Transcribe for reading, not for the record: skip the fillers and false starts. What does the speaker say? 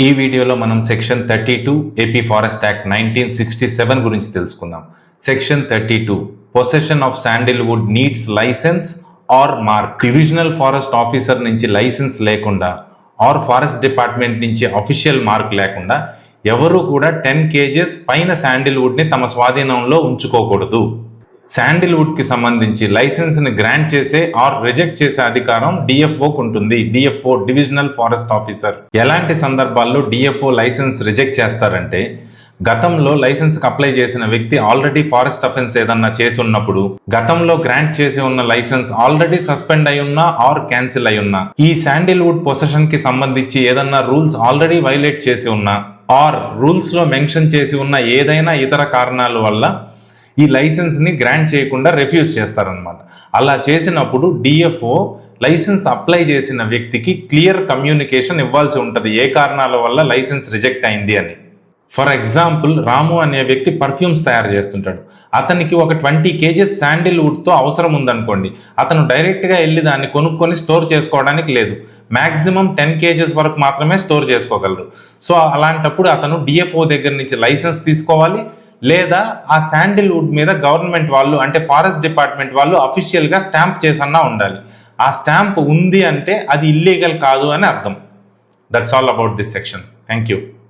ఈ వీడియోలో మనం సెక్షన్ 32 ఏపీ ఫారెస్ట్ యాక్ట్ 1967 గురించి తెలుసుకుందాం. Section 32 possession of sandalwood needs licence or mark. Divisional forest officer నుంచి లైసెన్స్ లేకుండా ఆర్ ఫారెస్ట్ డిపార్ట్మెంట్ నుంచి అఫీషియల్ మార్క్ లేకుండా ఎవరు కూడా 10 kgs పైన శాండిల్వుడ్ని తమ స్వాధీనంలో ఉంచుకోకూడదు. శాండిల్వుడ్కి సంబంధించి లైసెన్స్ని గ్రాంట్ చేసే ఆర్ రిజెక్ట్ చేసే అధికారం డిఎఫ్ఓకి ఉంటుంది. DFO divisional forest officer. ఎలాంటి సందర్భాల్లో డిఎఫ్ఓ లైసెన్స్ రిజెక్ట్ చేస్తారంటే, గతంలో లైసెన్స్కి అప్లై చేసిన వ్యక్తి ఆల్రెడీ ఫారెస్ట్ అఫెన్స్ ఏదన్నా చేసి ఉన్నప్పుడు, గతంలో గ్రాంట్ చేసి ఉన్న లైసెన్స్ ఆల్రెడీ సస్పెండ్ అయి ఉన్నా ఆర్ క్యాన్సిల్ అయి ఉన్నా, ఈ శాండిల్వుడ్ పొసెషన్ కి సంబంధించి ఏదన్నా రూల్స్ ఆల్రెడీ వైలేట్ చేసి ఉన్నా ఆర్ రూల్స్ లో మెన్షన్ చేసి ఉన్న ఏదైనా ఇతర కారణాల వల్ల ఈ లైసెన్స్ని గ్రాంట్ చేయకుండా రిఫ్యూజ్ చేస్తారనమాట. అలా చేసినప్పుడు డిఎఫ్ఓ లైసెన్స్ అప్లై చేసిన వ్యక్తికి క్లియర్ కమ్యూనికేషన్ ఇవ్వాల్సి ఉంటుంది, ఏ కారణాల వల్ల లైసెన్స్ రిజెక్ట్ అయింది అని. ఫర్ ఎగ్జాంపుల్, రాము అనే వ్యక్తి పర్ఫ్యూమ్స్ తయారు చేస్తుంటాడు. అతనికి ఒక 20 kgs శాండిల్వుడ్తో అవసరం ఉందనుకోండి. అతను డైరెక్ట్గా వెళ్ళి దాన్ని కొనుక్కొని స్టోర్ చేసుకోవడానికి లేదు. మ్యాక్సిమం 10 kgs వరకు మాత్రమే స్టోర్ చేసుకోగలరు. సో అలాంటప్పుడు అతను డిఎఫ్ఓ దగ్గర నుంచి లైసెన్స్ తీసుకోవాలి, లేదా ఆ శాండిల్వుడ్ మీద గవర్నమెంట్ వాళ్ళు అంటే ఫారెస్ట్ డిపార్ట్మెంట్ వాళ్ళు అఫీషియల్గా స్టాంప్ చేసన్నా ఉండాలి. ఆ స్టాంప్ ఉంది అంటే అది ఇల్లీగల్ కాదు అని అర్థం. That's all about this section. Thank you.